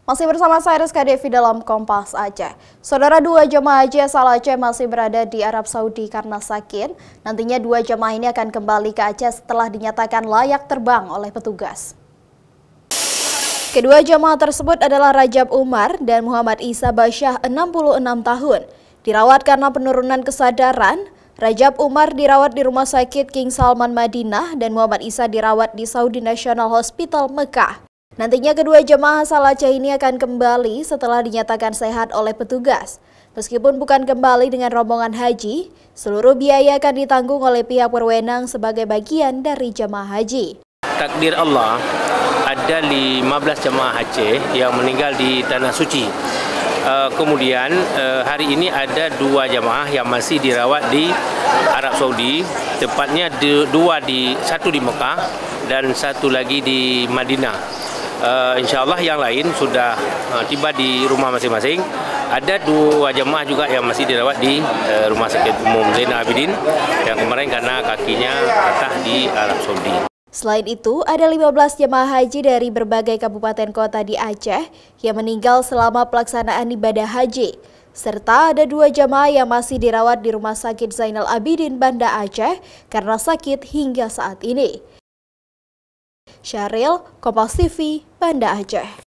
Masih bersama saya Rizka Devi dalam Kompas Aceh. Saudara, dua jemaah haji asal Aceh masih berada di Arab Saudi karena sakit. Nantinya dua jemaah ini akan kembali ke Aceh setelah dinyatakan layak terbang oleh petugas. Kedua jemaah tersebut adalah Rajab Umar dan Muhammad Isa Basyah, 66 tahun. Dirawat karena penurunan kesadaran. Rajab Umar dirawat di Rumah Sakit King Salman Madinah dan Muhammad Isa dirawat di Saudi National Hospital Mekah. Nantinya kedua jemaah asal Aceh ini akan kembali setelah dinyatakan sehat oleh petugas. Meskipun bukan kembali dengan rombongan haji, seluruh biaya akan ditanggung oleh pihak berwenang sebagai bagian dari jemaah haji. Takdir Allah, ada 15 jemaah Aceh yang meninggal di Tanah Suci. Kemudian hari ini ada dua jemaah yang masih dirawat di Arab Saudi, tepatnya satu di Mekah dan satu lagi di Madinah. Insya Allah yang lain sudah tiba di rumah masing-masing. Ada dua jemaah juga yang masih dirawat di Rumah Sakit Umum Zainal Abidin yang kemarin karena kakinya patah di Arab Saudi. Selain itu, ada 15 jemaah haji dari berbagai kabupaten kota di Aceh yang meninggal selama pelaksanaan ibadah haji. Serta ada dua jemaah yang masih dirawat di Rumah Sakit Zainal Abidin Banda Aceh karena sakit hingga saat ini. Syahril, Kompas TV, Banda Aceh.